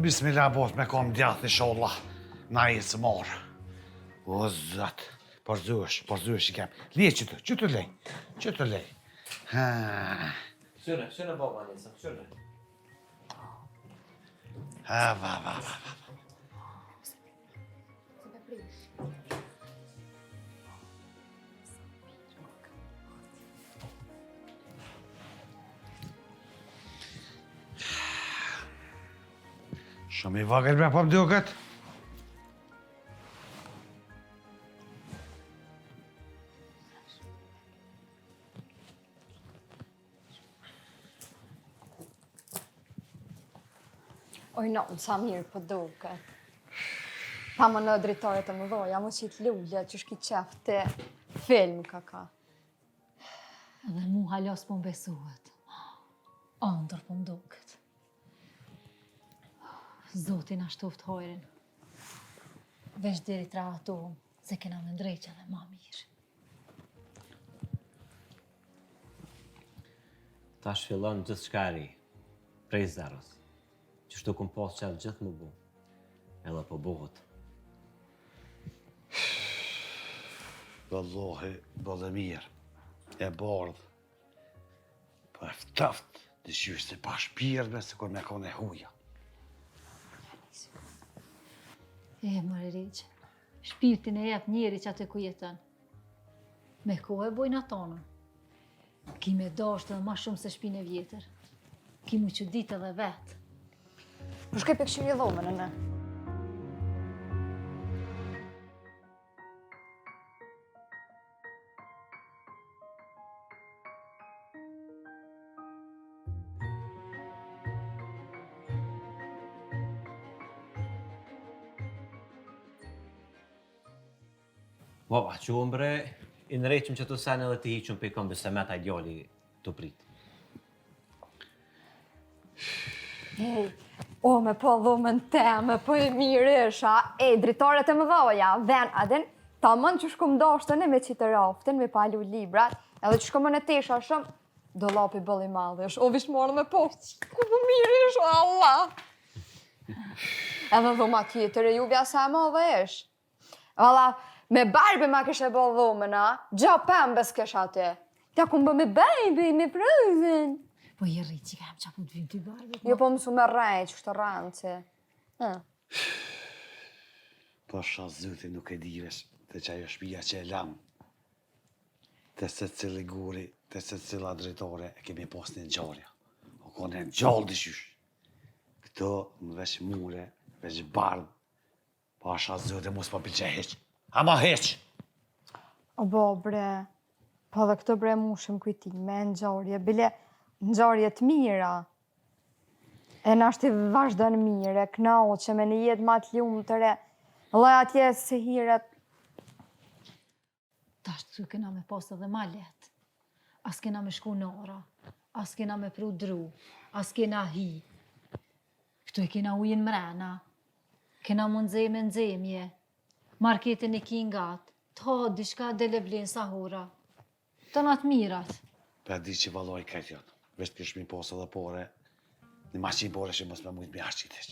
Bismillah, bos, me kom djath, inshallah. Na i së morë. O, zat. Përzuesh i kem. Lije që të lej. Që të lej. Qëre baba njësëm, qëre. Va. Shumë i vogël me po m'duket. Oj, no, sa mirë po duket. Pa më në drejtore të mëdhoja, më qitë lullja që shki qefte film ka. Edhe mu halos po m'besuhet. Andër po m'duket. Zotin ashtoft hojrin. Vesh diri trahatohëm, se kena me ndrejqa dhe ma mirë. Tash fillon gjithë shka e ri, prej zeros. Qështu këm pas qef gjithë më bu, edhe po buhët. Wallahi, bëllë mirë, e bardhë. Po e ftaft, dëshysh se pa shpirme se kur me kone huja. Mëre Reqë, shpirtin e jep njeri që atë ku jetën. Me kohë e bojnë atonën. Ki me dashtë edhe ma shumë se shpinë e vjetër. Ki mu që ditë edhe vetë. Për shkaj për këshyri dhomën e ne. Baba, që unë bre, i nëreqim që të sen edhe të hiqëm për i këmbë se me ta djali të prit. O, me po dhomën teme, po e mirë isha, dritore të mëdhoja, ven adin, ta mënë që shkom dashtën e me qitë raftin, me palu librat, edhe që shkom në tesha shumë, do lapi bëlli madhësh, o vish morë me po, ku po mirë isha, Allah! Edhe dhoma tjetër e ju vja sa madhe ish. Valla, me barbe ma kështë e bëllë dhomën, a? Gja pembes kështë aty. Ta ku më me baby, me prëzën. Po i rritë që kam qapu të vim të barbe. Jo, po mësu me rejtë, që të rëndë që. Po shas zyti nuk e divesh, të që ajo shpia që e lamë. Të se cili guri, të se cila drejtore, e kemi pas një nxarja. O kone në gjallë dëshysh. Këto më veç mure, veç bardë, po shas zyti mos pa pilqe heq. Ama heq! O bo, bre, po dhe këto bre mushëm kujtime, nxarje, bile nxarje të mira. E nashti vazhdo në mire, knau që me një jetë ma të ljumë të re, lloj atje se hiret. Tash të kena me pas edhe ma letë. As kena me shku në ora, as kena me pru dru, as kena hi. Këtu e kena ujin mrena, kena mundze me nxemje, marketin e kingat, të ha dishka dele blenë sahura. Të natë mirat. Pa di që valoj këtë janë. Vesh të këshmi posë edhe pore, në maqin pore që mos me mujtë me ashqit heq.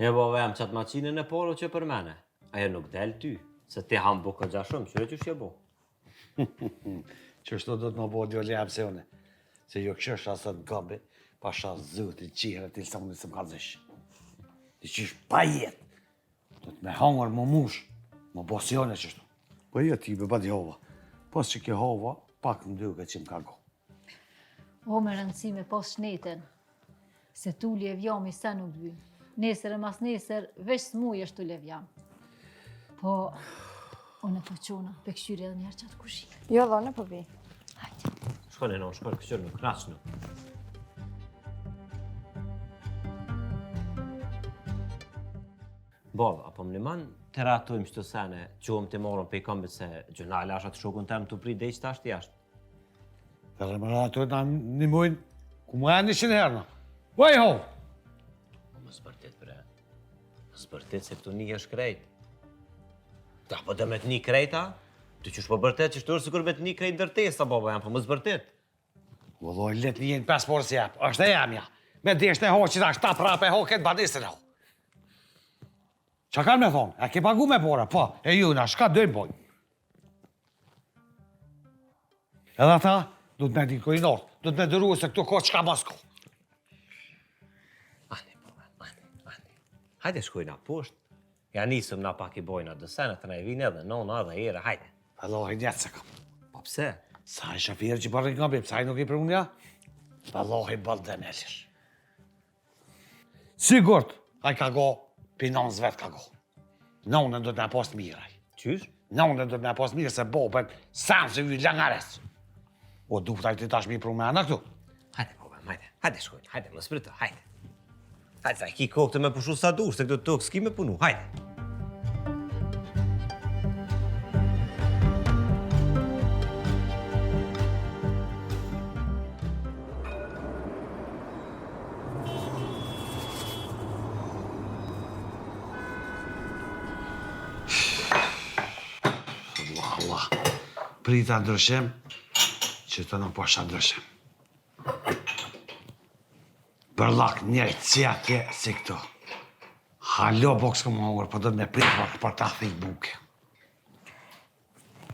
Ja, baba, jam qatë maqinën e poro që për mene. Ajo nuk del ty, se ti ham bu këgja shumë, qëre që shje bu? Qështu do të më bo djoli jam se une, se jo kështë asët gabi, pa shas zëti, qire, të ilsa unë se më kalëzish. Ti qysh pa jetë, do të me hangër më mush, më bosione qështu. Po jetë ti, be badi hova. Pas që ke hova, pak më duke që më ka go. O me rëndësi me pas shneten, se tulli e vjami se nuk vynë. Nesër e mas nesër, veç smuj është tulli e vjam. Po, unë e po qona, pe këshyri edhe njerë qatë kushi. Jo, dhone po vi. Hajde. Shkone në, shkone këshur nuk, knaq nuk. Baba, apo më liman të ratojmë që të sene, qohëm të morëm pe i këmbit se gjënale ashat shokun tem të prit dhe i qëta ashtë jashtë. Dhe më ratojnë na një mujnë, ku më e 100 herë, vaj ho! Më zbërtit, bre. Më zbërtit se këtu një është krejt. Ta, po dhe me të një krejta, të qësh po bërtet që shturë sikur me të një krejt dërtesa, baba jam, po më zbërtit. Vëlloj, let një jenë 5 porë si jepë, është e jemja. Me desht e ho që ta shta prape ho, këtë badisën e ho. Qa kanë me thonë? E ke pagu me pora, po, e juna, shka dojnë bojnë. Edhe ata, du të me dikoj nërë, du të me dëru se këtu ko qka mas ko. Ani. Hajde shkojna poshtë. Ja nisëm na pak i bojna dësenet, të na i vinë edhe nona edhe ere, hajde. Vëlloj, njëtë se kam. Po pse? Sa i shafirë që parë nga bim, sa i nuk i për unë ja? Vëlloj, bëllë dhe nelish. Sigurt, a i ka go, pinon zvet ka go. Nonën do të me post miraj. Qysh? Nonën do të me post mirë se bobën, samë se ju langares. O, du taj të tash mi për unë me anë këtu. Hajde, bobem, hajde shkojnë, hajde, më spritë, hajde. Hajde, sa i ki kokë të me pushu sa dush, se këtë tokë s'ki me punu, hajde. Allah, prita ndryshim, që të nuk posha ndryshim. Për lak njëjtë, si atje, si këto. Halo, boks këmë hongër, për do të me pritë për ta thik buke.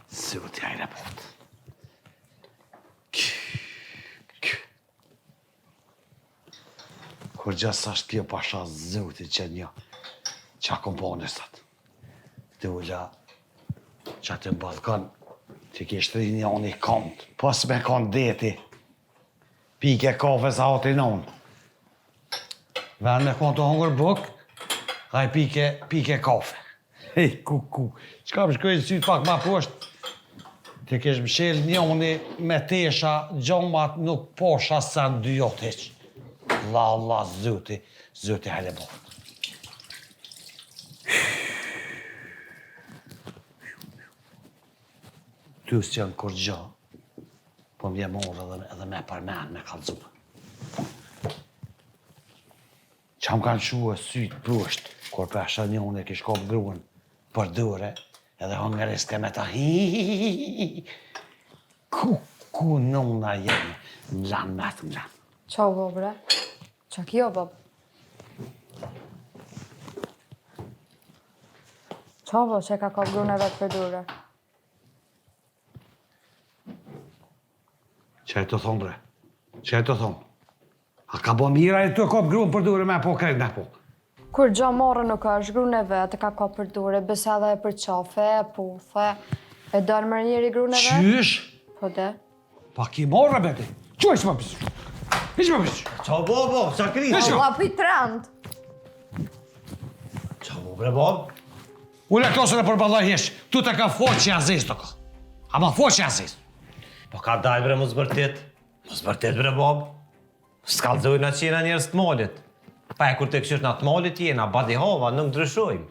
Zoti ajre botë. Kur gjësë ashtë kjo pasha zoti që një, qa komponistat. Të ulla, që atë në balkon, që kishtë rinja unë i kontë, pos me kontë deti, pike kafe sa oti në unë. Vën me kontë të hongër buk, haj pike kafe. Hej, ku, qka më shkojnë sytë pak ma poshtë, të kesh mshel një unë me tesha, gjomat nuk posha sa në dy jotë heq. Allah, zoti hajde bërë. Ty s'që janë kur gjë, po m'je morë edhe me përmen, me kalëzume. Qa më kanë shuë sytë brusht, kur pesha një unë e kish kopë gruën për dure, edhe hongëris ke me ta hi. Ku nëna jenë, m'lan metë m'lan. Qa u bre? Qa kjo bab? Qa bo që ka kopë gruën e vetë për dure? Që e të thonë, bre? Që e të thonë? A ka bo mira e të kopë gruën për dure me po krejt me po? Kur gjo morë nuk është gruën e vetë, ka kopë për dure, bëse edhe e për qafe, e puthe, e dërë mërë njëri gruën e vetë? Qysh? Po de? Pa ki morë, beti? Qo ishë më pisë? Ishë më pisë? Qa bobo, qa krisë? Allah pi trend! Qa bo bre bob? Ule këtosën e përballoj hesh, tu të ka foqë aziz të ko. Ama foqë aziz. Po ka dajnë bre, mos bërtit. Mos bërtit bre bob. S'kallëzojnë atë qena njerës të molit. Pa e kur të këshirë në të molit jena, badi hova, nuk ndryshojmë.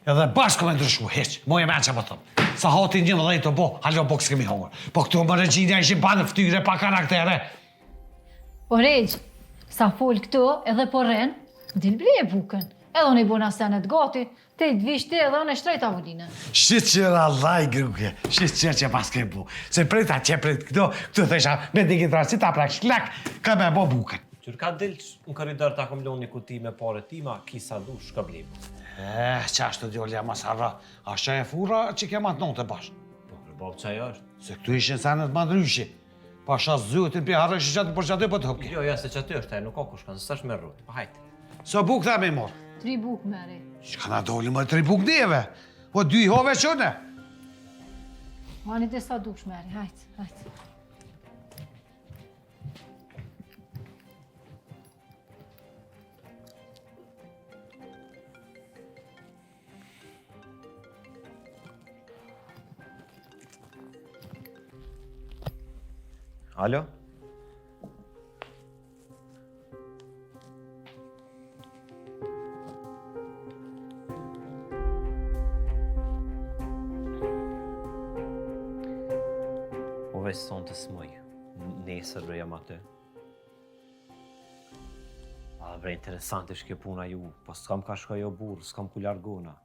Edhe bashkë me ndryshu, heq, moje me që më thëmë. Sa hati një më dhejtë të bo, halo bo kësë kemi hongër. Po këtu më regjinja ishim pa në ftyre, pa karaktere. Po regjë, sa fol këtu edhe po rren, dilbri e bukën. Edhe unë i bona senet gati, te i dvishti edhe unë e shtrejt avullinë. Shqit qëra laj gruke, shqit qërë që pas ke bu. Se prejta që prejt këtu thesha, me digitra si ta prak shlak, ka me bo bukën. Qërë ka dilç në koridor ta kom lonë një kuti me pare tima, kisa du shkablim. Qa është të djolja mas harra, a shqa e fura që ke matë notë e bashkë. Po, bre bob, qaj është? Se këtu ishin senet ma ndryshi. Pasha zëtin për harre që qatë për qatë për të hëpke. Jo, ja, se që aty është, nuk ka kush kanë, s'tash me rrut. Po, hajte. So buk ta me morë. 3 buk meri. Që ka na doli më 3 buk neve? Po 2 hove qëne? Mani dhe sa dush meri, hajtë, hajtë. Alo? O veç son të smoj, nesër bre jam aty. A bre interesant është kjo puna ju, po s'kam ka shkoj o burë, s'kam ku largona.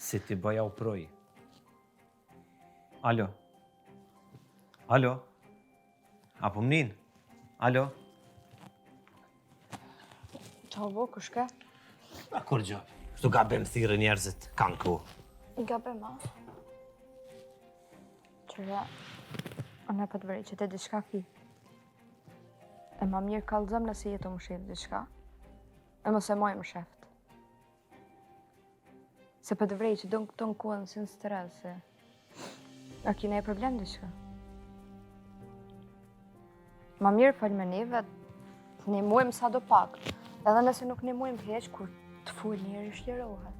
Si ti bëja u proj. Alo? Alo? apo mnin? Alo? Qa bo, këshke? Kur gjë? Shtu gabim thirë njerëzit, kanë ku. Gabe ma. Qëra, unë e për të vëri që te diçka ki. E ma mirë kallëzëm nëse jetu më shef diçka. E mos e moj më sheft. Se për të vëri që dënë këto në kuën si në stres, se... A kina e problem diçka? Ma mirë falë me neve, ne muajmë sa do pak. Edhe nëse nuk ne muajmë heq, kur të full njëri shlirohet.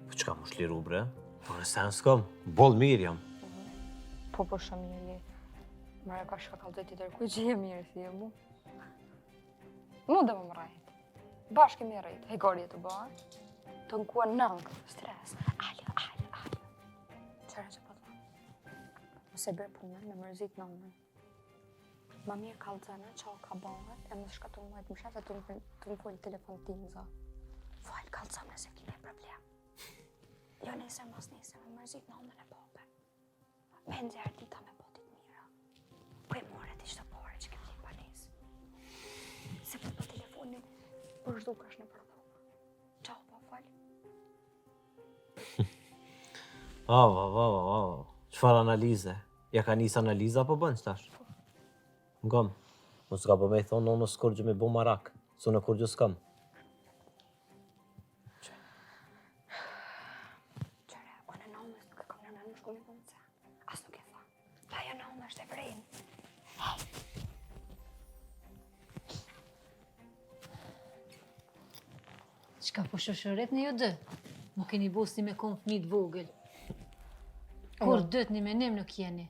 Po qka më shliru, bre? Po në sens kom, bol mirë jam. Po shumë mirë je. Mërë ka shka kalëzoj të tërkuj që je mirë si e mu. Mu dhe më më rajt. Bashkë kemi rejt, hejgori e të bërë. Të nkua nëngë, stres. Alo. Qëra që po të më? Ose bërë punën me mërzit nëngën. Ma mirë kalëzënë që o ka bëhet, e më shka të mëjtë më shef e të më folë telefon tim, za. Falë kalëzëmë nëse kine problem. Jo nese mos nese, me mërzit nëngën e pope. Me nëzërë dita me botit mira. Po e more t'i qëtë pare që kem t'i panis. Se për telefonin, për shdukash në përdhuk. Qau, po falë. Qëfar analize? Ja ka njës analiza po bën qëtash? Ngom, mos ka po me i thonë në skur gjë me bo marak, su në kur gjë s'kam. Qëre, unë e nëmës nuk e kom në në shku me punë të. As nuk e tha. La jo nëmë është e vrejnë. Qka po shoshëret në ju dë? Më keni bosti me kom fmit vogël. Kur dët një menim nuk jeni.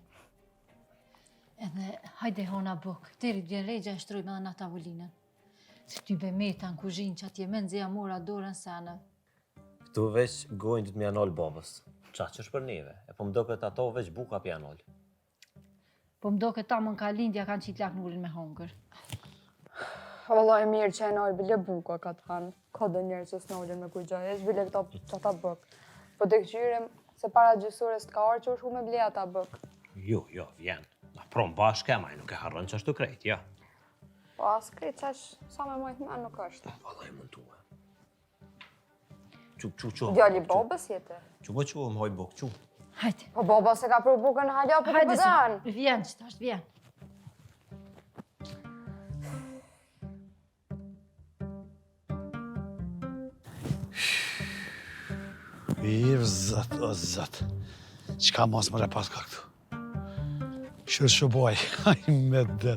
Edhe hajde hona buk, tëri vjen regja e shtrojme dhe na tavolinën. Se ty be meta në kuzhinë që atje men zeja mora dorën sana. Këtu veç gojnë du të mjanol babës. Qa që është për neve, e po mdo këtë ato veç buka pjanol. Po mdo këta më ka lindja kanë qitë lak nurin me hongër. Valla e mirë që e nojë, bile buka ka të hanë. Ka dhe njerë që s'nojën me kujgjaj, e shbile këta që ta bëk. Po të këqyrim se para gjysures t'ka orë që është me ble ata bëk. Jo, vjen. Na prom bashke, ma nuk e harron që ashtu krejt, ja. Po as krejt qash sa me mojtë me nuk është. Valla i mund tuë. Qu. Djali babës jetë. Qu më hoj buk, qu. Hajde. Po baba se ka pru bukën halja për të bëdan. Vjen që tash, vjen. Mirë, zët, o zët. Qka mos më repas ka këtu? Shërë shuboj, hajnë me det.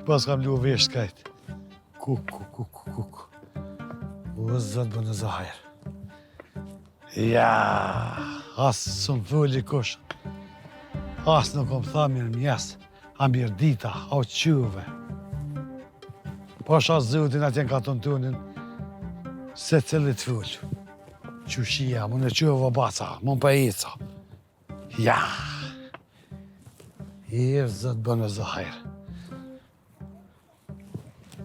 Pas kam lu vesh kajt. Kuk. O zët bë në zahajrë. Ja, asë së më fëlli kush. Asë nuk më tha mirë mjesë. A mirë dita, a qyve. Pasha zëtin atjen ka të në tunin. Se cilit fëllu. Qushia, më në qëvë baca, më në pëjica. Ja. Irë zëtë bënë zahajrë.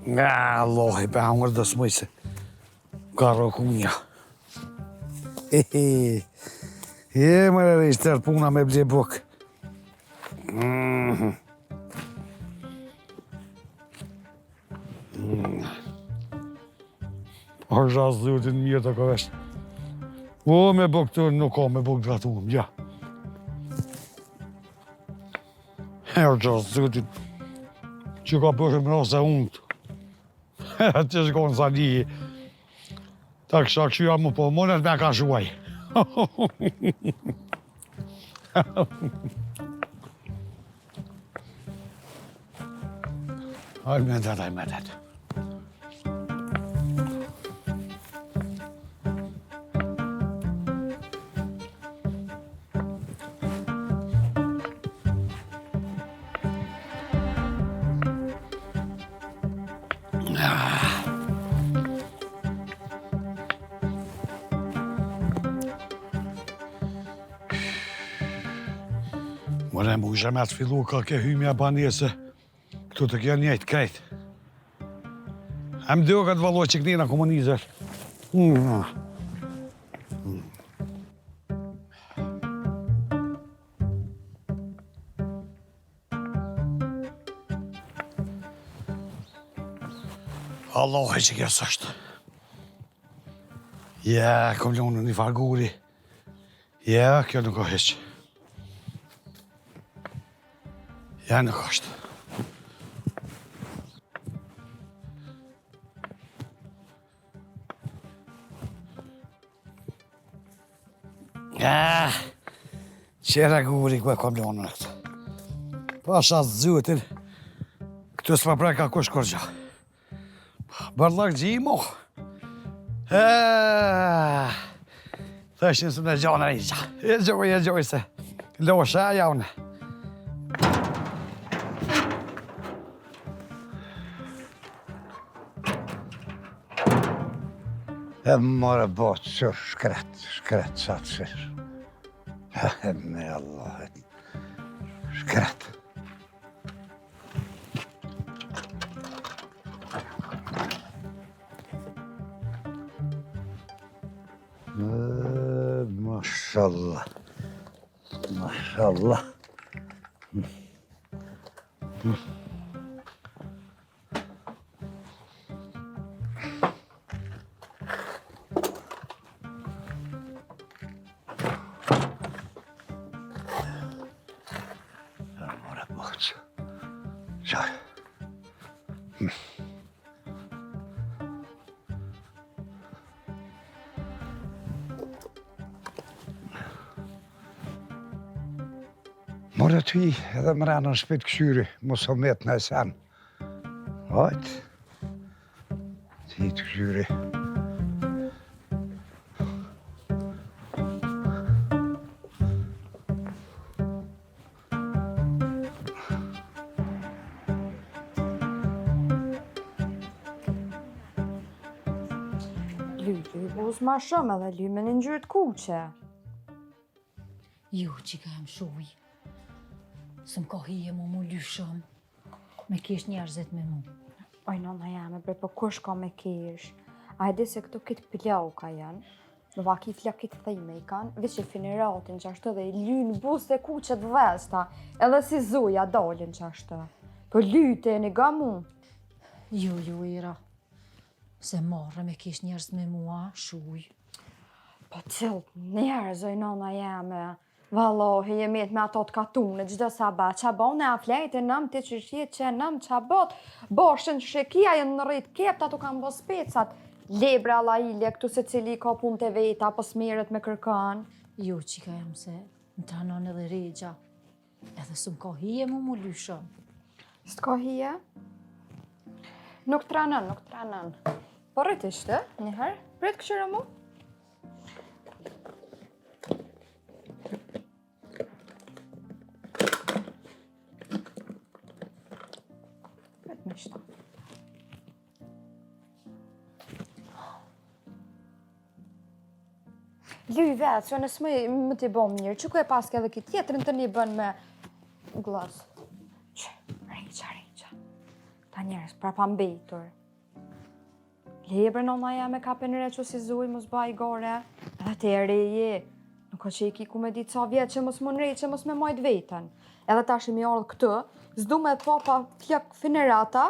Nga, Allahi, për hangër dësë mëjse. Ka rokunja. Më rërë ishtë tërë puna me ble buk. Po zhasë zëtin mirë të kërështë. O, me buk të nuk ka me buk të gatumë, ja. O gjasë zëtin, që ka përshë më nëse unë të. Që shkonë sa lihi. Ta kësha këshyja më po, mënet me ka shuaj. Hajë me det. Mëre, mu ishe me të fillu ka ke hymja banese, këtu të kjo njejtë krejt. E më dio këtë valoj që kënina komunizër. Allah që kjo sështë. Ja, kom lënë një farguri. Ja, kjo nuk o heq. Ja, nuk është. Ja, qera guri ku e kom lënë në këtë. Pasha zëtin, këtë s'ma prej ka kush kur gja. Bërlak gjimo. Thështin së në gjona i gja. E gjoj se. Losha e javne. E mërë botë që shkret sa të shirë. Me Allah, shkret. Mashallah. Mashallah. Mora boç. Çay. Mora ty edhe mrena në shpit këshyri, mos o met në sen. Hajt. Ti të këshyri. Lyqë i buz ma shumë edhe lyme në njërët kuqe. Jo, që ka jam shuj. Së më ka hije mu lyshëm. Me kesh njerëzit me mu. Oj, nona jame, bre, po kush ka me kesh? A e di se këto kitë plau ka janë, në vaki flakit thejme i kanë, veç e finiratin që ashtë dhe i lynë buz të kuqet vesta, edhe si zuja dalin që ashtë. Po lyte e një ga mu. Jo, Ira. Se marrë me kesh njerëz me mua, shuj. Po cilët njerëz, oj, nona jame. Vallohi, jemet me ato të katune, gjdo sabat, qa bo në aflejt e nëm të që shjet që nëm qa bot, boshën që shekia jenë në rritë kept, ato kanë bo specat, lebra la ilje, këtu se cili ka pun të veta, apo smirët me kërkan. Jo, që ka jam se në tranon edhe regja, edhe së më ka hije mu lyshëm. Së të ka hije? Nuk tranon, nuk tranon. Po rrit ishte, njëherë, rrit këshyre mu? Mishta. Luj vetë, që nësë më t'i bo mirë, që ku e paske edhe këtë tjetërën të një bën me glas. Që, rejqa. Ta njerës, pra pa mbejtur. Lebre nona ja me kapen re që si zuj, mos baj gore. Edhe te reje, nuk o që i ki ku me ditë sa vjetë që mos më nërej, që mos me majt vetën. Edhe ta shimi orë këtë, zdu me po pa flak finerata,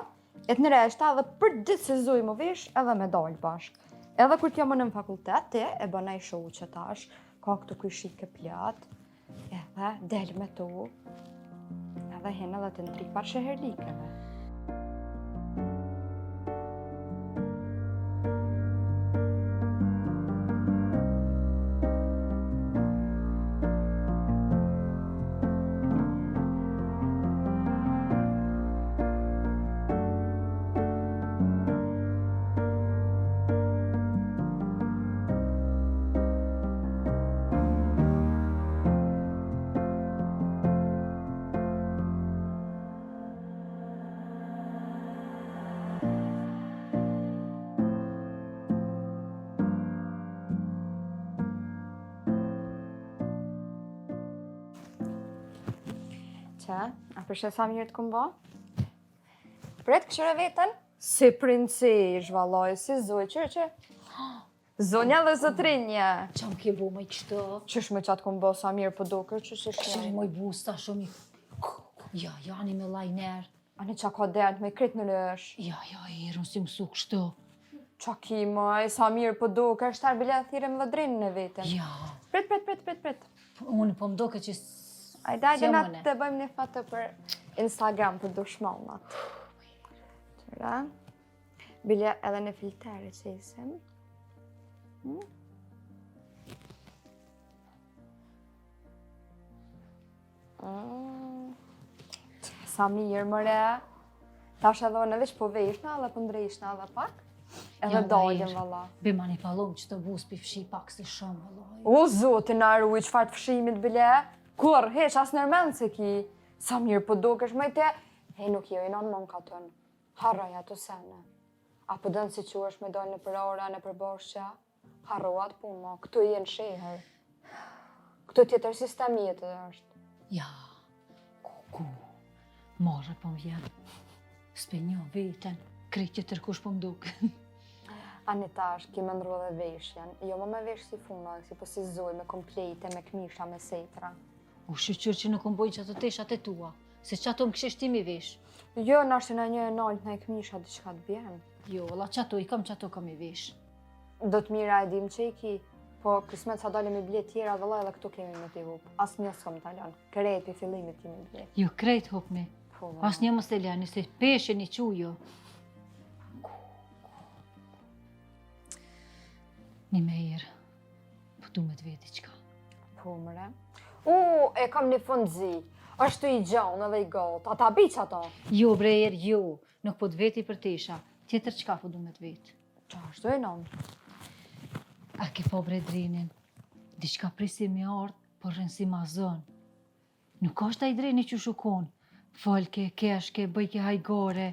e të nëreshta edhe për ditë se zuj më vish edhe me dojnë bashk. Edhe kur t'jam në fakultet, ti e bënaj shohu që tash, ka këtu këshike plat, edhe del me tu, edhe hen edhe të ndrik par sheherlikeve. Qa? A përshe sa mirë të këmbo? Pret këshyre vetën? Si princesh, valloj, si zoj, që? Zonja dhe zotrinja. Qa më ke bo me i qëtë? Qysh me qatë këmbo sa mirë për doker, që Këshiri moj busta shumë i... Ja, jani me lajner. Ani qa ka dert me krit në lësh. Ja, Iron, si mësu kështu. Qa ki, moj, sa mirë po do, ka shtar bilet thire me dhëdrinë në vetën. Ja. Prit. Unë po më doke që... Ajde na të bëjmë një fatë për Instagram për dushmanat. Qëra. Bile edhe në filtere që isim. Sa mirë, mëre. Tash edhe në veç po veshna, edhe po ndrejshna edhe pak. Edhe dojnë, valla. Bima një palom që të bus për fshi pak si shumë, valla. O, zotin na ruj, qëfar të fshimit bile? Kur, heq, as nërmend se ki. Sa mirë po do kësh mëjte. Hej, nuk jo, i non mon ka tënë. Harroj ato sene. Apo dënë si që është me dojnë në për ora, në për boshqa. Harroat punë, këtu jenë sheher. Këtu tjetër sistemi jetë dhe është. Ja, ku, marrë po më vjen. S'pe një veten, krejt që tërkush po më duk. Anitash, ki me ndru dhe veshjen. Jo më me vesh si funa, si po si zoj, me komplete, me kmisha, me setra. U shqyqyr që nuk më bojnë që ato teshat e tua, se që ato më kështë ti mi vesh. Jo, nashtë në një e nalt në e kmisha, diçka të bjen. Jo, la që ato i kam që ato kam i vesh. Do të mira e dim që i ki, po kësmet sa dalim i blet tjera dhe edhe këtu kemi me t'i hup. As një s'kom t'alon, krejt i fillimit ti me blet. Jo, krejt hupni. As një mos të lani, se peshe një qujo. Një me herë, po du me të veti qka. Po mëre. E kam një fundzi. Ashtu i gjonë edhe i gotë. Ata biq ato? Jo, brejer, jo. Nuk po të veti për tesha. Tjetër qka po du me të veti. Qa ashtu e nëmë? A ke po bre drinin. Diqka prisi mi ardë, por rënë si ma zonë. Nuk është a i dreni që shukon. Folke, keshke, bëjke hajgore.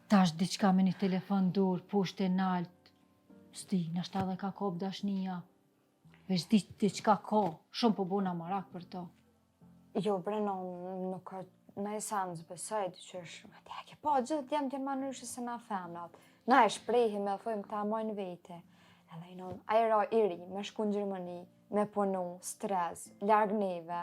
Tash diqka me një telefon dur, pushte nalt. Sti, nështë edhe ka kop dashnia. Vesh diqka ka, shumë po bona marak për to. Jo, bre, nuk është në esenës besajt që është... Te ke po, gjithë jam të manërshë se na femnat. Na e shprejhi me thujmë këta mojnë vete. Edhe i non, ajra i ri, me shku në Gjermani, me punu, stres, larg neve.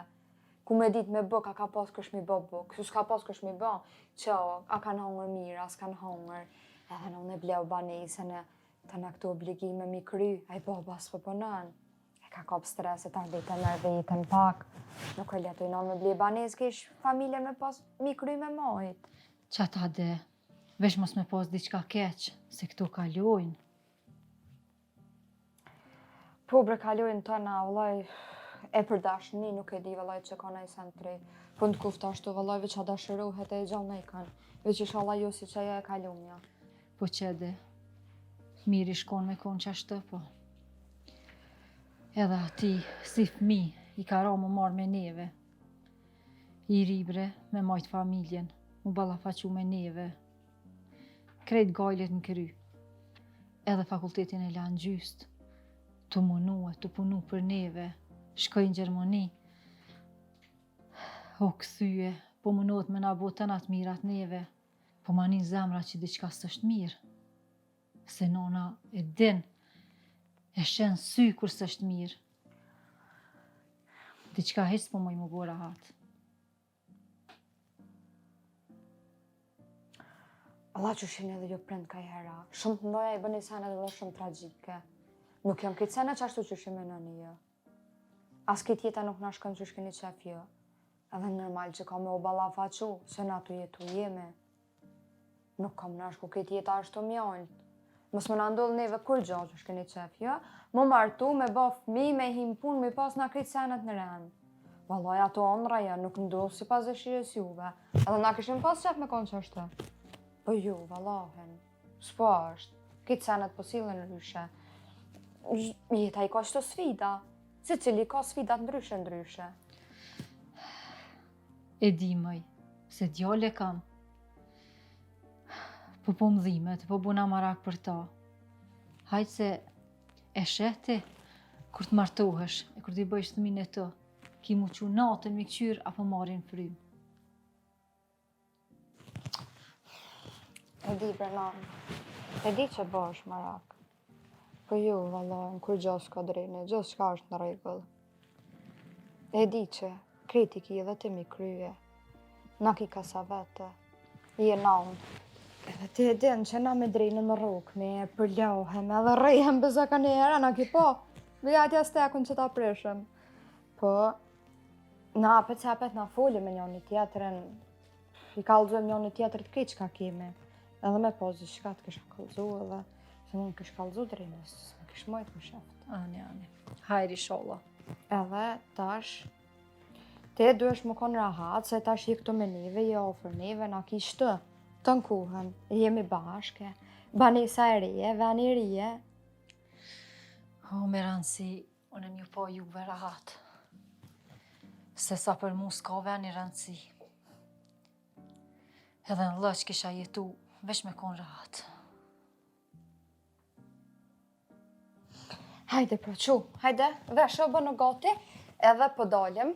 Ku me dit me bë, ka pas kësh mi bë buk, su s'ka pas kësh mi bë, që a kanë hongër mirë, a s'kanë hongër. Edhe në bleu banese në të në këtu obligime mi kry, a i baba s'po punën. E ka kap streset, a vete në vetën pak. Nuk e letu i non me bleu banese, kish familje me pas mi kry me mojt. Qa ta de, vesh mos me pas diqka keq, se këtu kalojnë. Po bre kalojnë të na, vëllaj, e për dashni, nuk e di vëllaj që ka në i sentri. Po në kufta ashtu vëllaj, veç a dashëruhet e gjallë në i kanë. Veç isha Allah jo si që ja e kalumja. Po qede, miri shkon me konë që ashtë, po. Edhe ati, si fmi, i ka ra më marrë me neve. I ribre me majtë familjen, mu balafaqu me neve. Krejt gajlet në kry. Edhe fakultetin e lanë gjyst. Të munue, të punu për neve. Shkoj në Gjermani. O këthyje, po munohet me na botën atë mirat neve. Po ma një zemra që diqka s'është mirë. Se nona e din, e shenë sy kur s'është mirë. Diqka hes po moj më bora hatë. Allah që shenë edhe jo prind ka i hera. Shumë të ndoja i bëni sene dhe shumë tragjike. Nuk jam këtë sene që ashtu që shenë në një jo. As këtë jeta nuk na shkën që shkeni qef jo. Edhe normal që ka me u balafaqu, se na tu jetu jeme. Nuk kam na shku këtë jeta ashtu mjallë. Mos më na ndodhë neve kur gjo që shkeni qef jo. Më martu, me ba fmi, me him pun, me pas na këtë senet në rend. Valoj ato ondra ja, nuk ndodhë si pas dëshirës juve. Edhe na këshim pas qef me konë që është. Po ju, valahen. S'po është. Këtë senet po silën ryshe. Jeta i ka qëto sfida. Se cili ka sfidat ndryshe. E di mëj, se djale kam. Po mdhimet, po buna marak për ta. Hajtë se e sheti, kur të martohesh, e kur t'i bëjsh të mine të, ki mu që natën mi këqyr, apo marin frym. E di, Brenan, e di që bësh marak. Po ju, vallajnë, kur gjosh ka drejnë, gjosh ka është në regull. E di që kritiki edhe ti mi krye, na ki ka sa vete. Je naun. Edhe ti e din që na me drejnë në rrugë, me përlohem, edhe rejhem bëza ka një herë, na ki po. Vija atja stekun që ta prishëm. Po, na apet se apet na foli me njëni tjetërin, i kalzojmë njëni tjetër të krejt që ka kemi. Edhe me pozi shka të kisha kalzu edhe, se unë kish kalzu drejnës, më kish mojt më sheft. Ani. Hajri sholla. Edhe tash, te duhesh më konë rahat, se tash i këto me neve, i ofër neve, na kish të nkuhen, jemi bashke, banesa e rije, veni i rije. O, me rëndësi, unë një po juve rahat. Se sa për mu s'ka veni rëndësi. Edhe në lëq kisha jetu, veç me konë rahat. Hajde, pra, hajde, vesho bë në gati, edhe po dalim,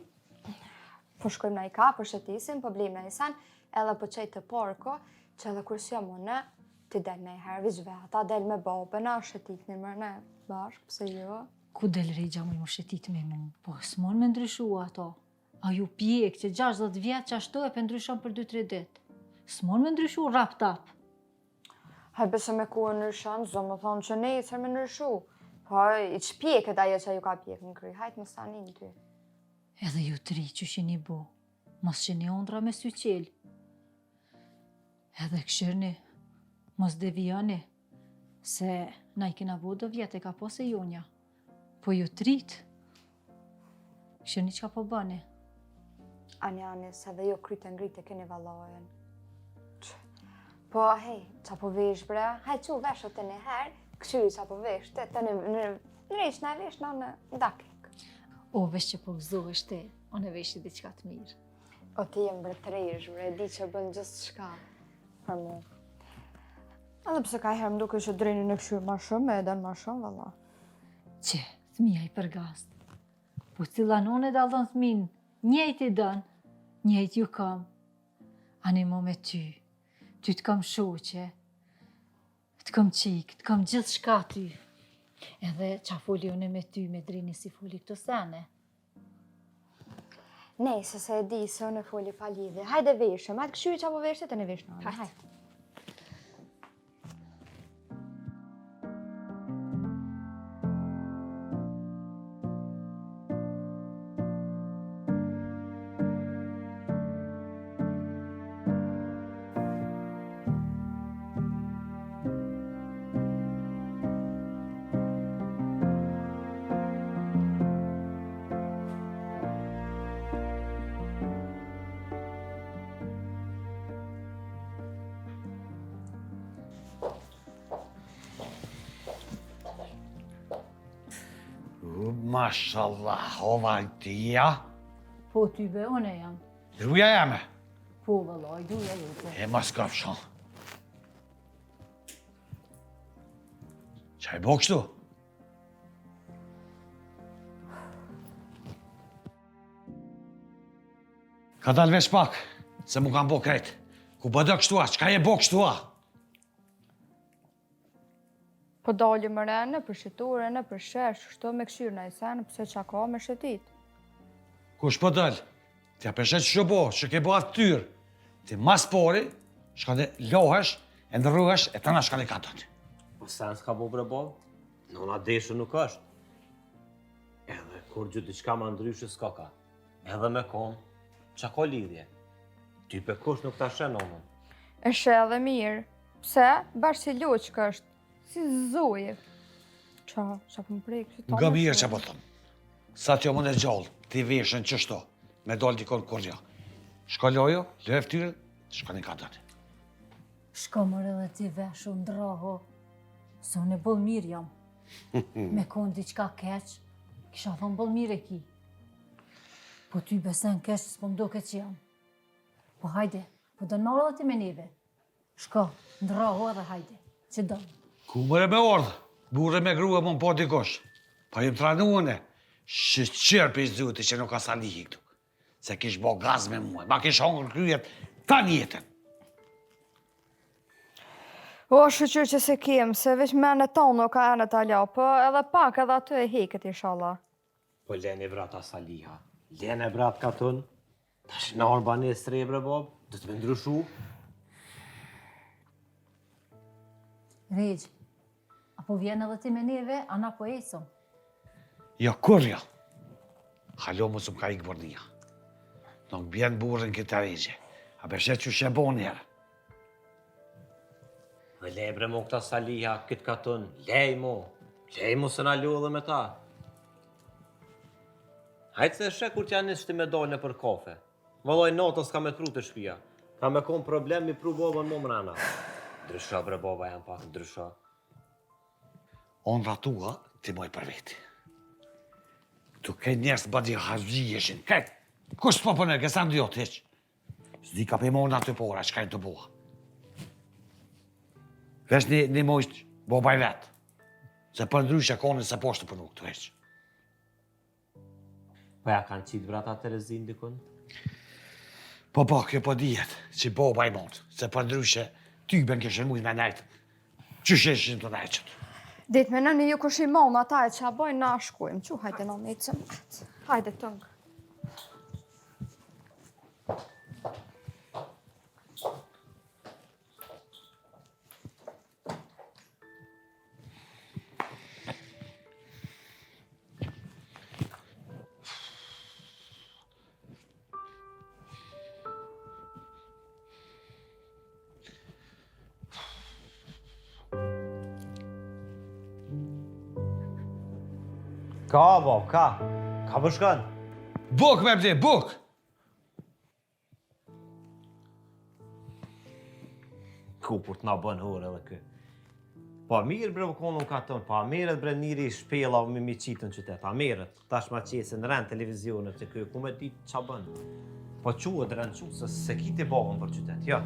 po shkojmë na i ka, po shëtisim, po blim na i sen, edhe po qej të porko, që edhe kur s'jam unë, ti del me i herë vizveta, del me babëna, shëtit një mërë ne bashkë, pëse jo? Ku del regja mu më shetit me mu, po s'mon me ndryshua ato. A ju pjek që 60 vjetë që ashtu e për ndryshon për 2-3 dit. S'mon me ndryshu rap tap. Hajde se me ku e ndryshon, zdo më thonë që ne i cër me ndryshu. Po, i që pjeket ajo që ju ka pjek në kry, hajtë më stanin ty. Edhe ju tri që shini bo, mos shini ondra me sy qel. Edhe këshirni, mos devijani, se na i kena bo do vjetë e ka po se jonja. Po ju trit, këshirni që ka po bëni. Ani, se dhe jo kryte ngrite keni valojen. Po, hej, qa po vesh bre, haj që veshët të një herë, këshyri qa po vesh, të në resh në vesh në dakik. O, vesh që po gëzohesh ti, unë e vesh i diqka të mirë. O ti jem bretresh, bre, di që bën gjithë shka për mu. Edhe pse ka herë më duke që drejni në këshyrë ma shumë, e edhe në ma shumë, valla. Që, thmija i përgast. Po cila none dallon thmin, njejt i dën, njejt ju kam. Animo me ty të kam shoqe, të kam qik, të kam gjithë shka ty. Edhe qa foli une me ty me drini si foli këto sene. Nej, se e di se unë e foli pa lidhje. Hajde veshëm, hajde këshyri qa po veshët e në vesh në anë. Hajde. Mashallah, ova tia. Po ty be, une jam. Gruja jame. Po vëllaj, duja jote. E mas kafshon. Qaj bo kështu? Ka dal vesh pak, se mu kam bo krejt. Ku bëdë kështu a, qka je bo kështu a? Po dalim më rene, për shiture, në për shesh, shto me këshyrë në i senë, pëse qa ka me shetit. Kush po dal? Tja përshet që bo, që ke bo atë tyrë. Ti mas pori, shka dhe lohesh, e ndërruhesh, e të na shka dhe katot. Po sen s'ka bo bre bob, nona deshë nuk është. Edhe kur gjë diçka ma ndryshë s'ka ka. Edhe me kom, qa ko lidhje? Ty pe kush nuk ta shen nonën. E she edhe mirë, pse bashkë si loqë është, si zoje. Qa po më prej kështë tonë? Nga mirë që po thëmë. Sa t'jo më në gjallë, ti veshën qështo, me dollë dikon kurja. Shko lojo, loje ftyrën, shko një katot. Shko mërë edhe ti veshu ndraho, se unë e bëllë mirë jam. Me konë diqka keq, kisha thonë bëllë mirë e ki. Po ty besen keq, s'po mdo keq jam. Po hajde, po do në marrë dhe ti me neve. Shko, ndraho edhe hajde, që do. Ku mëre me ordhë, burë me grua më në po dikosh. Pa jem tranuane, shqyrë për i zuti që nuk ka sa lihi këtu. Se kish bo gaz me muaj, ma kish hongër kryet ta njetën. O, shëqyrë që se kem, se veç mene tonë nuk ka e në talja, po edhe pak edhe aty e heket, inshallah. Po lene vrata Saliha, lene vrat ka tënë. Tash në Albani e stre bre bob, do të me ndryshu. Regj, apo vjen edhe ti me neve, ana po ecëm. Jo, kur jo. Halo mos më ka ikë bornia. Nuk bjen burën këtë regje. A beshet që shebon herë. Dhe lebre mo këta saliha, këtë katon, lej mo se na lodhe me ta. Hajtë se shek kur t'ja nisë me dalë për kafe. Vëlloj natës ka me të pru të shpia. Ka me kom problem mi pru babën më mrena. Ndrysha bre baba jam pak, ndrysha. Ondra tua, ti moj për veti. Tu ke njerës badi hargjieshin, këtë. Kush s'po përne, kësa në djotë heq. S'di ka për mona të pora, që kajnë të bua. Vesh një mojtë babaj vetë. Se për ndryshe kone se poshtë për nuk të heq. Po ja kanë qitë vrata Terezin dikun? Po, kjo po dijet, që babaj mund. Se për ndryshe, ty ben këshën mujtë me nejtë. Që sheshin të nejqët. Ditë me nëni ju kush i mona ta e që a bojnë na shkujmë. Që hajde në me i cëmët. Hajde tëngë. Ka, bab, ka. Ka përshkan. Buk me bdi, buk! Kupur t'na bën hore edhe kë. Pa mirë bre konon ka tonë, pa mirët bre njëri shpela me mi qitën qytet, pa mirët. Tash ma qesën rend televizionet që kë, ku me ditë qa bën. Po quët rend që, se kiti babën për qytet, jo.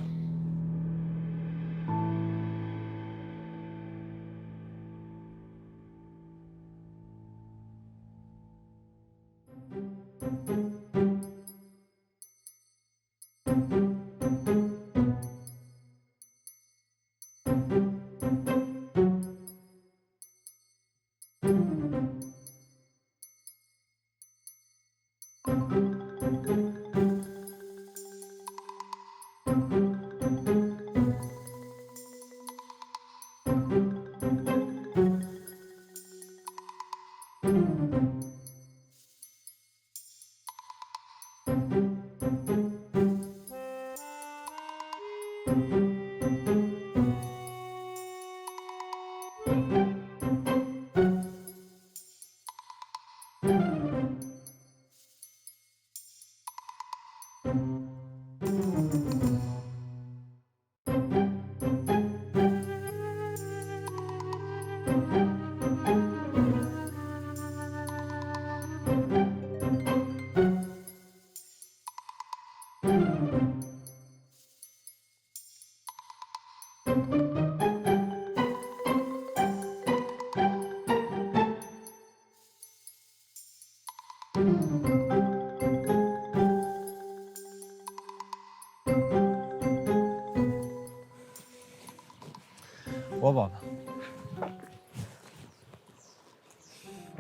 O, baba.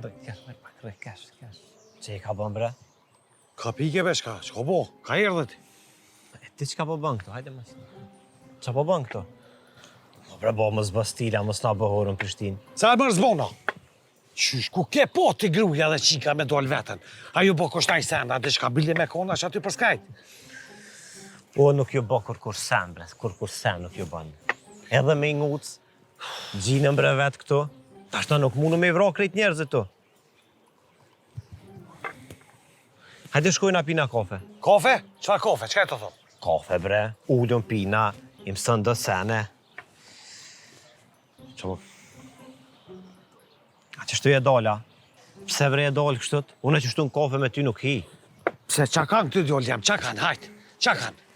Rëkesh. Që i ka bën bre? Ka pike besh ka, që ka bo, ka erdhe ti. Ti që ka po bën këto, hajde më së. Që po bën këto? O, bre, bo, mës bë stila, mës na bëhorën Prishtinë. Sa e mërë zbona? Qysh, ku ke po t'i gruja dhe qika me dole vetën? A ju bo kushtaj senda, dhe shka bili me kona që aty për skajt? O, nuk ju bë kur sen, bre, kur sen nuk ju bën. Edhe me i nguc, gjinën bre vetë këto, tashta nuk mundu me i vra krejt njerëzit tu. Hajde shkojnë a pina kafe. Kafe? Qfar kafe? Qka e të thot? Kafe, bre, ullën pina, im sën dë sene. Qo? A që shtu e dala? Pse bre e dalë kështët? Unë që shtu në kafe me ty nuk hi. Pse qa kanë këtë djollë jam? Qa kanë? Hajt, qa kanë?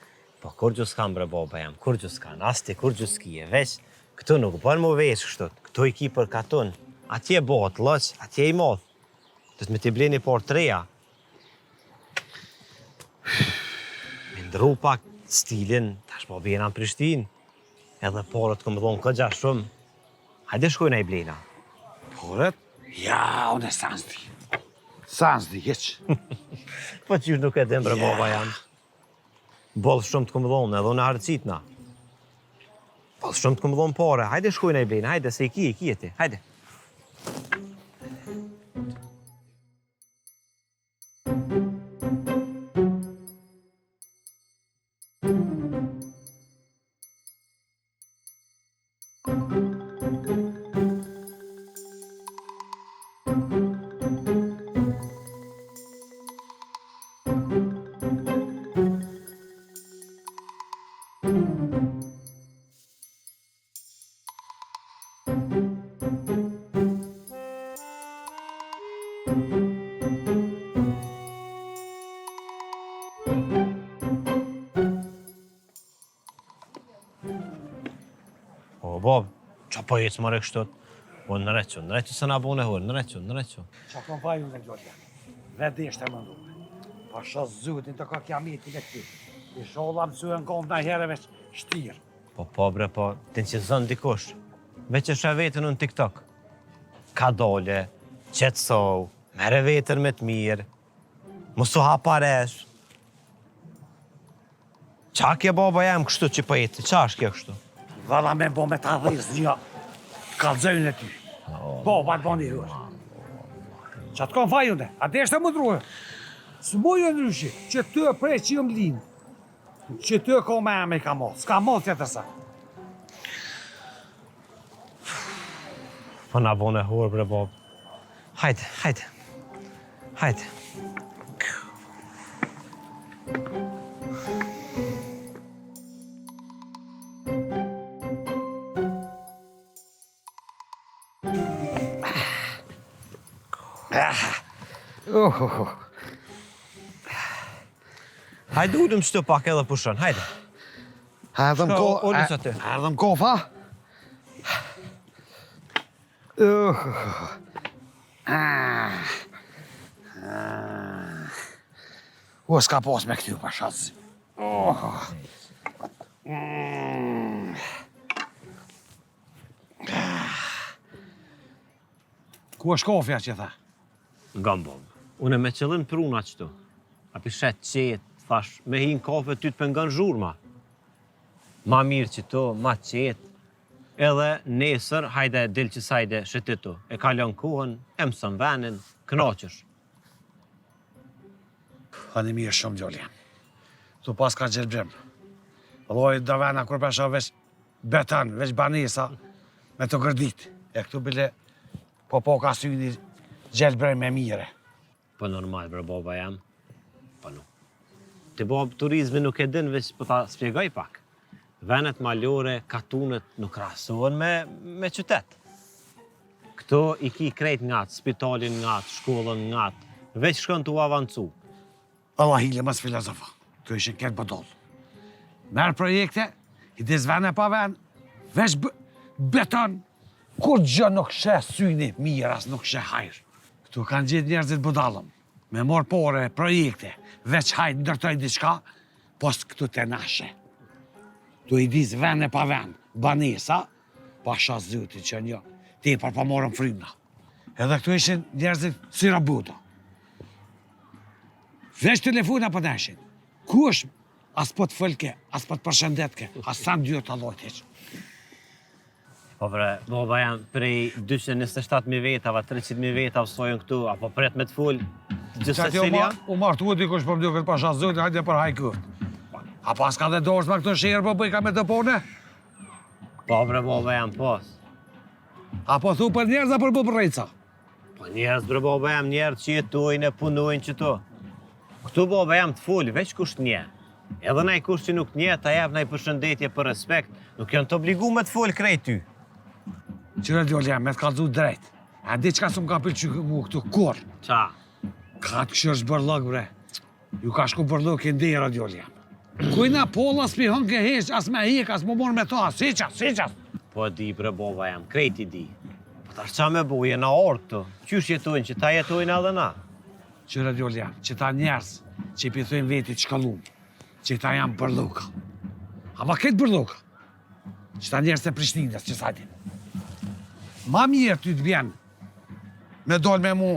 Po kur gjus kanë bre baba jam, kur gjus kanë, asti kur gjus kije, veç, këtu nuk bën mu veç kështët, këtu i ki për katun, atje bëhet lëq, atje i modh, të me t'i bleni por treja. Me ndru pak stilin, tash po bjena në Prishtinë, edhe porët këmë dhonë këgja shumë, hajde shkojnë a i blena. Porët? Ja, unë e sansdi. Sansdi, heq. Po qysh nuk e dem bre baba jam. Bollë shumë të këmë dhonë, edhe unë harëcitna. Po, shumë të këmë dhonë pare. Hajde shkojnë e blejnë, hajde, se i ki e ti. Hajde. O, Bob, qa po jetës më rekështot? O, në reqo, se na bone hërë, në reqo. Qa kom pa ju në gjolja? Vedi ishte më ndume. Pasha zutin të ka kiametin e këti. I sholla më suën kom në herë veç shtirë. Po, bre, po, ti në që zënë dikush. Veç e shë vetën në TikTok. Ka dole, qetësohu, mere vetën me të mirë, mësu ha paresh. Qa kje baba jam kështu që po jetë? Qa është kje kështu? Vala me bo me ta dhejës një kalzojnë e ty. Baba të boni hërë. Qa të kom fa june, a dhe ishte më druhe. Së mojë në ryshi, që të prej që jëmë linë. Që të ko me eme i ka motë, s'ka motë tjetër sa. Po na bone hërë, bre, Bob. Hajde. Hajde ullëm shtu pak edhe pushon, hajde. Erdhëm ullës aty. Erdhëm kofa. O, s'ka pos me këty, pashazi. Ku është kofja që tha? Nga Bob, une me qëllin pruna qëtu. A pishet qetë, thash, me hinë kafe ty të pëngan zhurma. Ma mirë qëtu, ma qetë. Edhe nesër, hajde del që sajde shëtitu. E kalon kohën, e mësën venin, knaqësh. Hani mirë shumë gjolja. Tu pas ka gjelbrim. Lojë do vena kur pesha veç beton, veç banisa, me të gërdit. E këtu bile po ka syni gjelbrim e mire. Po normal, bre, baba jam. Po nuk. Ti Bob, turizmi nuk e din, veç po ta spjegoj pak. Venet malore, katunet nuk krahasohen me qytet. Këto i ki krejt ngatë, spitalin ngatë, shkollën ngatë, veç shkën të u avancu. Allah hile mas filozofa, të ishin këtë bëdollë. Merë projekte, i dis vene pa ven, veç beton, kur gjë nuk shë syni mirë, as nuk shë hajrë. Këtu kanë gjithë njerëzit budallëm, me morë pore, projekte, veç hajtë ndërtoj diçka, pos këtu të nashe. Tu i dis vene pa ven, banesa, pasha zytit që një, ti për pa morëm frymna. Edhe këtu ishin njerëzit syra buda. Veç telefona për neshin. Ku është? As po të fëlke, as po të përshëndetke, as sa në dyre të lojt. Po bre, baba jam prej 227.000 vetave, 300.000 vetave sojën këtu, apo pret me të full gjithë se cilja? U martu e dikush për mdukët pasha zotin, hajde për hajkët. A pas ka dhe dorës me këto shirë për bëjka me të pone? Po bre, baba jam pas. A po thu për njerëz a për bëbrejca? Po njerëz, bre, baba jam njerëz që jetojnë e punojnë qëto. Këtu baba jam të full, veç kusht nje. Edhe naj kusht që nuk nje, ta jep naj përshëndetje për respekt, nuk janë të obligu me të full krejt ty. Qyre djoll jam, me të kalzu drejt. A di qka s'm ka pëlqy mu këtu, kur? Qa? Ka të këshër shbërlëk, bre. Ju ka shku bërlëk e ndera djoll jam. Kujna polla s'pi hën ke heq, as me hek, as më morë me ta, siqas. Po di, bre, baba jam, krejt i di. Po tash qa me bu, jena orë këtu. Qysh jetojnë, që ta jetojnë edhe na? Qyre djoll jam, që ta njerës që i pithojnë veti çkallum, që ta jam bërlëka. Ama këtë bërlëka, që ta njerës e Prishtinës, që sajtin. Ma mirë ty të bjenë me dollë me mu,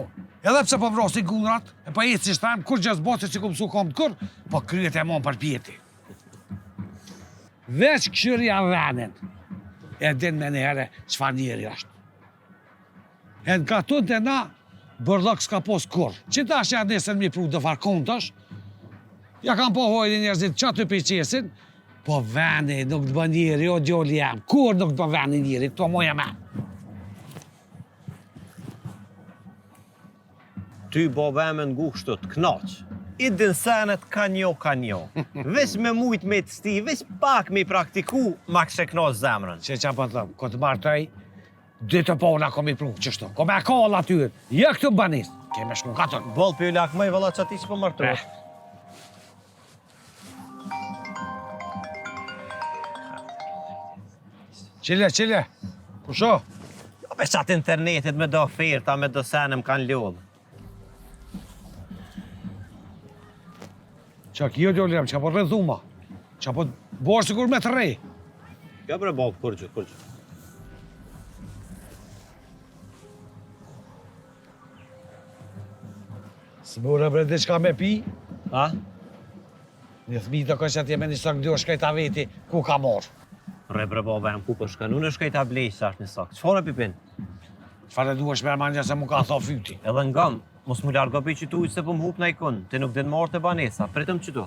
edhe pse po vrosin gundrat, e pa jetë si shtajmë, kur gjës botë që ku mësu kom të kur, po kryet e mon për pjeti. Veç këshyria venin, e din me një herë çfarë njeri është. E në katun të na, bërlok s'ka pos kur. Qita që janë nesën mi pru dë farkontash, ja kam po hojnë njerëzit që aty për qesin, po veni nuk të bën njeri, o djoli jam, kur nuk të bën veni njeri, këto moja me. Ty baba e me ngu kështu të knaq. I din senet ka njo. Vesh me mujt me të sti, vesh pak me i praktiku, ma kështë e knaq zemrën. Që që për thëmë, ko të martoj, dy të pona kom i pru, qështu, kom e kall aty, jë këtu banis, keme shku katër. Bol për ju lak mëj vëlla që ati që për martu. Qile, kusho? Jo me qatë internetit me do oferta, me do senem kanë ljollë. Qa kjo djoli jam, qa po rrëdhuma, qa po bërë sikur me të rej. Kjo bre bol, kurgjë. Së bërë bre diçka me pi, A? një thmi të kështë atje me një sëk dy shkajta veti, ku ka morë? Re bre baba e më ku për shkanu në shkajta blej sa është një sakë. Qëfar e pipin? Qëfar e duhesh me manja se mu ka tha fyti? Edhe ngam, mos mu largo për qëtu se për më hup në ikon, ti nuk din marrë të banesa, pritëm qëtu.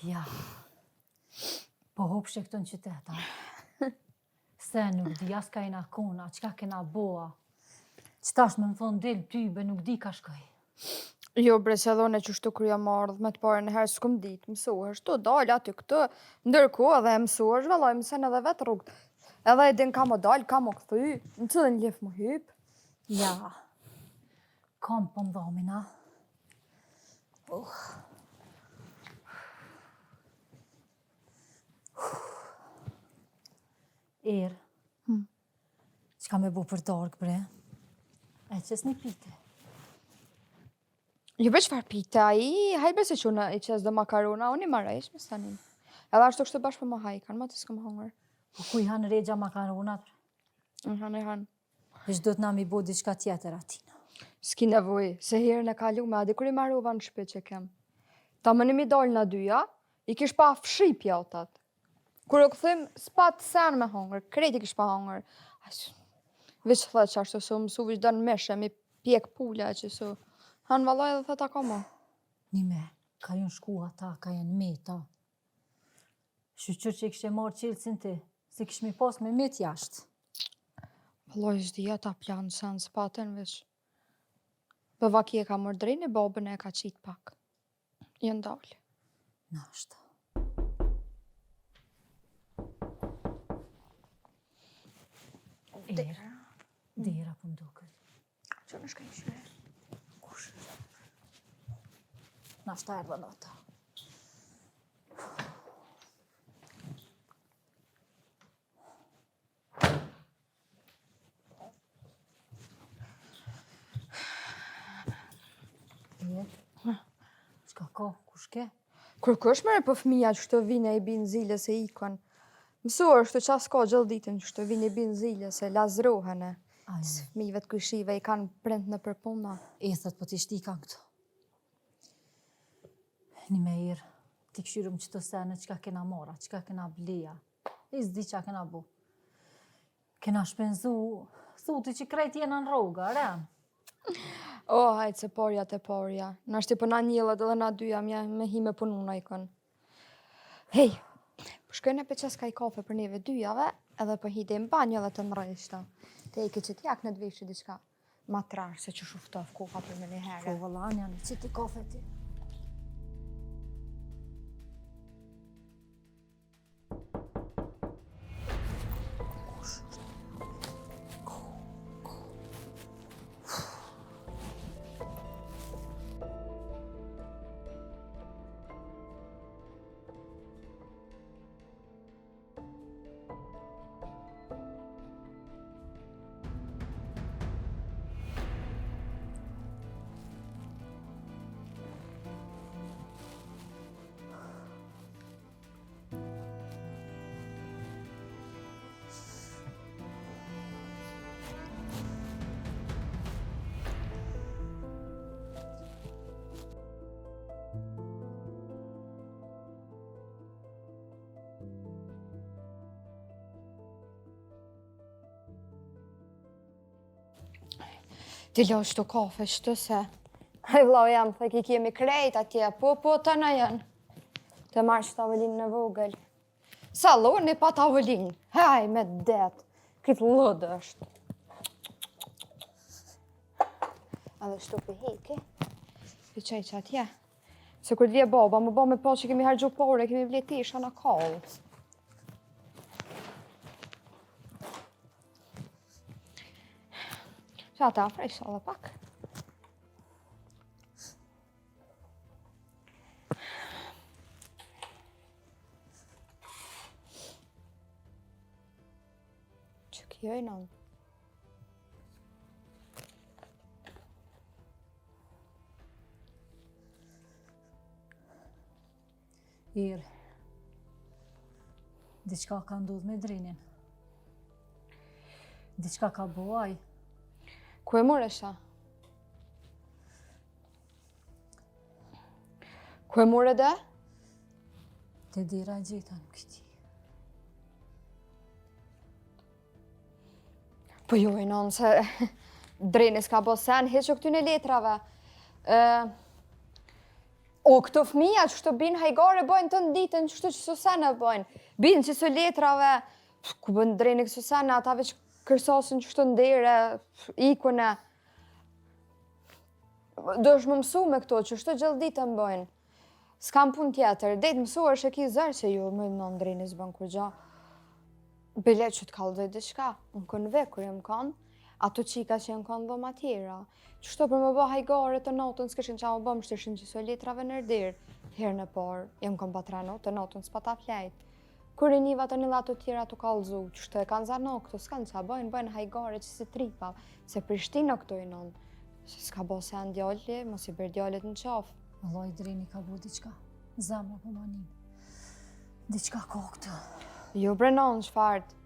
Ja, po hopshe këtu në qytet, a? Se nuk di as ka ina kona, qka kena boa. Qëtash me më thonë del tybe, nuk di ka shkoj. Jo, bre, se dhone që shtu kërja mardh me të pare në herë s'kom ditë, mësohesh, tu dalë aty këtë, ndërko edhe mësohesh, vëllaj, mësen edhe vetë rrugët. Edhe e din ka më dalë, ka më këthy, në cëllën ljef më hypë. Ja, kam po më dhomina. Erë, qka me bu për dark, bre? E qes një pite. Jo, be qëfar pita i, hajbe se që në i qes dhe makarona, unë i marrejsh me stanin. Edhe ashtu kështë të bashkë për më hajkan, ma të s'këm hongër. Po ku i hanë regja makaronat? Në hanë. Vesh do të na mi bo diçka tjetër atina. S'ki nevoj, se herën e kalu me adi kur i marrova në shpe që kem. Ta më nëmi dalë në dyja, i kish pa fshipja o tatë. Kur u këthim, s'pa të sen me hongër, kreti kish pa hongër. Veç thë që ashtu su mësu vish dënë meshe, mi pjek pula që su. Hanë valoj edhe thëta ka ma. Nime, ka ju në shku ata, ka jenë meta. Shqyqyr që i kështë e marrë qilësin ti, si kështë mi pas me met jashtë. Valoj s'dija ta planë sen s'paten veç. Për vaki e ka mërë drejnë e babën e ka qitë pak. Jënë dalë. Nashta. Dera për mdukët. Që në shka i shme? Kush? Nashta e rënota. Qka ka? Kush ke? Kërkush mërë për fëmija që të vine i binë zile se ikon. Mësu është të qas ka gjëllë ditën që të vine i binë zile se lazrohene. Fëmijëve të këshive i kanë prend në përpuna. Ethët po t'i shtikan këtu. Një me irë, t'i këshyrëm që të sene qka kena mora, qka kena bleja. I zdi qa kena bu. Kena shpenzu, thuti që krejt jena në rroga, re? O, hajtë se porja të porja. Nashti për na njëllët edhe na dyja me hi me pununa i kënë. Hej, shkojnë e për qes ka i kafe për neve dyjave, edhe për hide në banjo dhe të mrejshta. Te i ke që t'jak në dveshë diçka ma trarë se që shuftof koha për me një herë. Po vëllanja, në që ti kafe ti. Ti lo shto kafe shto se. Hej vlau jam, thek I kemi krejt atje, po të në janë. Të marrë që tavolinë në vogël. Saloni pa tavolinë, haj me det, këtë lëdë është. A dhe shtu për heke, për qaj që atje. Se kur t'vje baba, më ba me po që kemi hargju pore, kemi vletisha në kallë. Që ata fresh edhe pak. Që kjo e nënë? Irë, diçka ka ndodhë me Drinin. Diçka ka bëaj. Ku e more shta? Ku e more dhe? Te dira e gjitha nuk I ti. Po jo e nënë se Dreni s'ka bo sen, heq o këtyne letrave. O, këto fëmija që shto binë hajgare bojnë të nditën që shto që sosene bojnë. Binë që së letrave, ku bënë Dreni këso sene, atave që kërsosin që shto ndere, ikone. Do është më mësu me këto që shto gjellë ditën bojnë. S'kam pun tjetër, dejtë mësu është e ki zërë që ju më në Dreni s'bën kur gja. Bile që t'kallëdoj diçka, më kënë ve kur jem kanë, ato qika që jem kanë dhoma tjera. Qështo për më bë hajgare të notën, s'këshin qa më bë më shtëshin që so letrave nërdir. Herë në parë, jem kanë patrano të notën s'pa ta flejt. Kur I niva të një lato tjera të kallëzu, qështo e kanë zano këto, s'kanë qa bëjnë hajgare që si tripa, se Prishtinë këto I non. Se s'ka bo se në djalli, mos I bërë djallit në qafë. Vallaj Drini ka bu diçka. Zemra po manin. Diçka ka këtë. Jo brenon çfarë.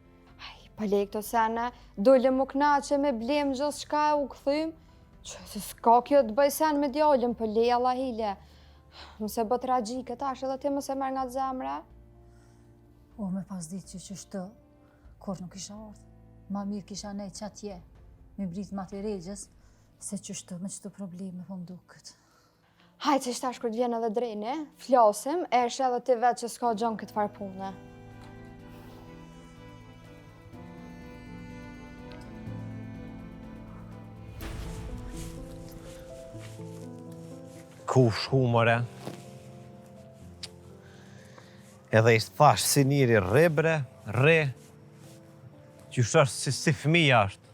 Pa le këto sene, dole më knaqe me blem gjithë shka u këthym, që se s'ka kjo të bëj sen me djallin, për le Allah hile. Mëse bë tragjike tash edhe ti mëse merr nga zemra. O, me pas ditë që qështë kur nuk isha ardhë. Ma mirë kisha nejtë që atje, me britë ma të regjës, se qështë me qëto probleme po mdukët. Hajtë që shtash kur t'vjen edhe Dreni, flasim, eshe edhe ti vetë që s'ka gjën këtë farë pune. Ku shku mëre? Edhe I thash si njëri rebre, që është si fëmija është.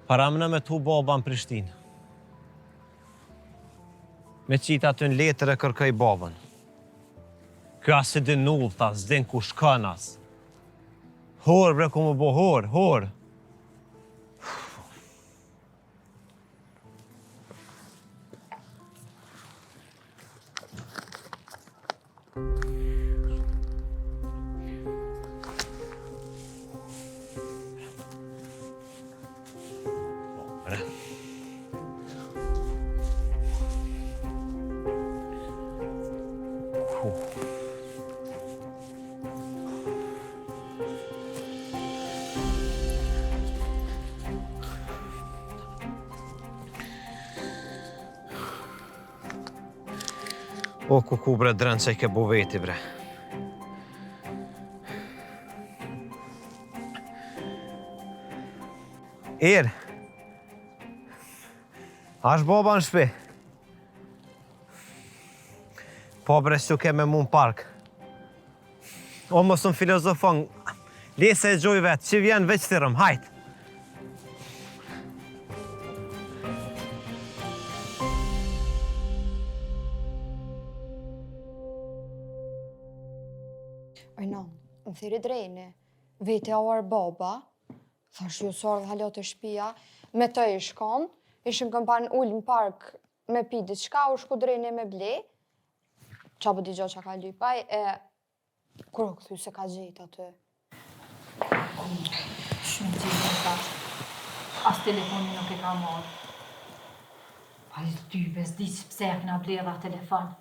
Para mëna me tu baba në Prishtinë. Me qita të në letër e kërkaj babën. Kjo as I din nullë, tha, s'din ku shkën as. Hor, bre, ku më bo, hor. O, kuku bre, drenë që I ke bu veti, bre. Irë, ashtë baba në shpi. Po bre, që ke me mu në park. O, mos në filozofon, lese e gjoj vetë, që vjen veç thirëm, hajtë. Më thiri Dreni, vete auar baba, thash ju sorë dhe halot e shpia, me të I shkon, ishën këmpan ullë në park me pi diçka, u shku Dreni me ble, qa po digjo qa ka lypaj, e kur u këthy se ka gjetë aty. Shumë gjithë në tash. As telefoni nuk e ka marrë. Pa I tybe, s'di që pse e këna bledha telefon.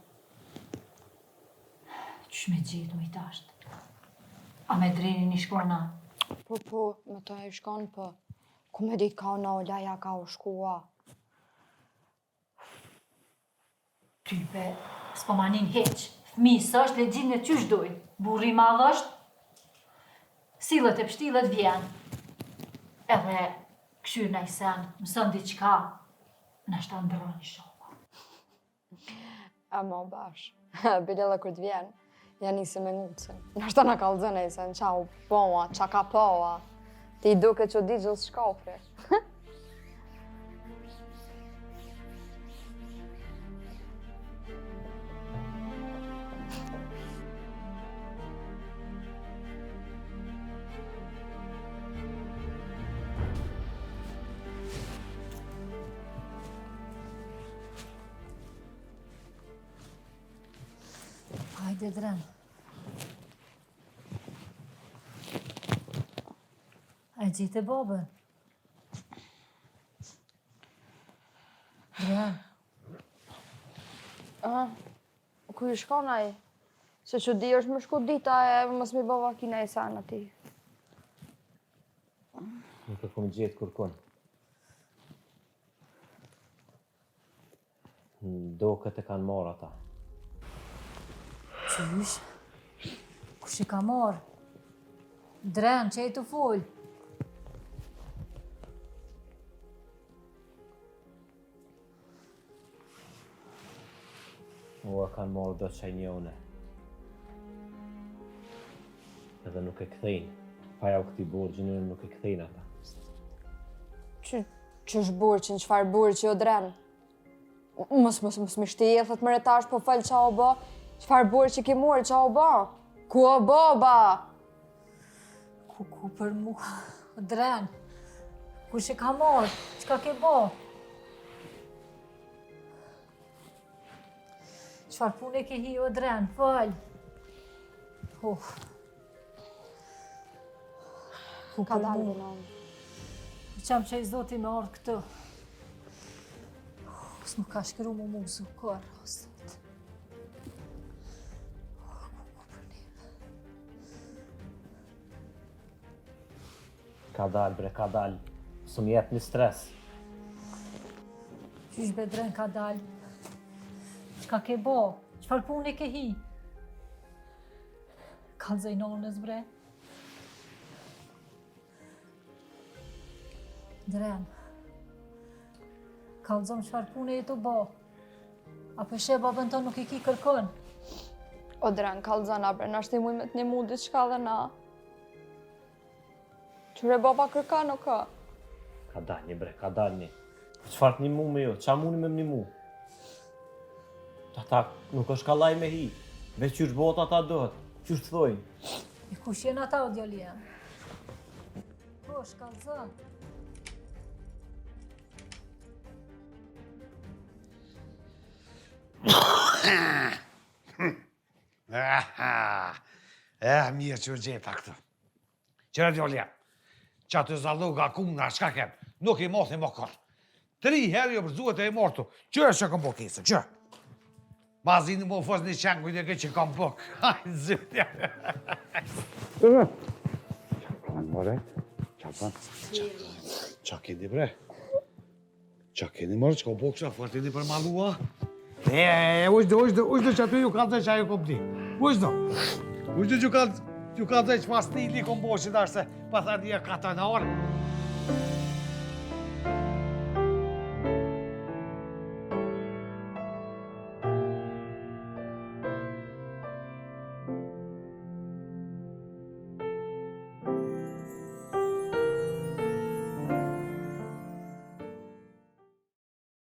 Qysh me gjithë më I tashtë. A me Drinin I shkona? Po, me të e shkon, po. Ku me ditë ka Nola, ja ka u shkua. Type, s'po manin heq. Fëmis është dhe gjinë në qysh dojnë. Burri madh është, sillet e pështillet vjen. Edhe këshyr në i sen, mësën diqka, në shta ndërën një shoku. A mo bash. Bile dhe kur t'vjen, ja nisi me ngucën. Nashta na kallëzën e sen, qa u poa, qa ka poa. Ti duke që di gjithë shkofri. Hajde, Dren. A gjitë e babën? Dren, Ku i shkon ai? Se që di është më shku dita e mos mi bova kina e san ati. Nuk e kom gjetë kërkon. Do këtë e kanë marrë ata. qysh? Kush i ka marrë? Dren, që e të full? Ua kanë marrë do qaj njone. Edhe nuk e këthejnë. Paja u këti borgjin nuk e këthejnë ata. Qysh burqin, qfar burqi o Dren? Mos mi shtije, thët më retash po falë qa o bo. Qfar burqi ki morë, qa o bo? Ku o bo, ba? Ku për mu? Dren, kush e ka marrë? Qka ke bo? Qfar pune ke hi o Dren, fal. Ka dalë dhe nëmë. Qam që i zoti me ardhë këtë. S'mu ka shkru mu muzu, ka rastet. Ka dalë bre, ka dalë. Së më jetë një stres. Qysh be Dren ka dalë? Qka ke bo? Qfar pune ke hi? Kalzaj nonës bre. Dren, kalzom qfar pune e të bo? Apo she babën të nuk i ki kërkon? O Dren, kalzana bre, nashti muj me t'ni mu diçka dhe na. Qure baba kërka nuk ka? Ka dalë një bre, ka dalë një. Qfar të një mu me jo? Qa muni me më një mu? Ata nuk është ka laj me hi. Veç qysh bota ata dohet. Qysh të thojnë? I kush jenë ata o djali jem? Po, shkallëzën. Mirë që u gjeta këtë. Qëra djolja, që atë zalluga kuna, shka kem, nuk i mothi më kërë. 3 herë jo përzuhet e i mortu. Qëra që kom po kesë, qëra? Mazi në më fos një qenë kujtë e këtë që kom po. Hajë zëtja. Qapan, more? Qapan? Qa keni bre? Qa keni more që kom po kësha fërtini për malua? Ujdo që aty ju ka dhe që ajo kom di. Ujdo që ka dhe që pas stili kom po që dashtë se pa thani e katanar.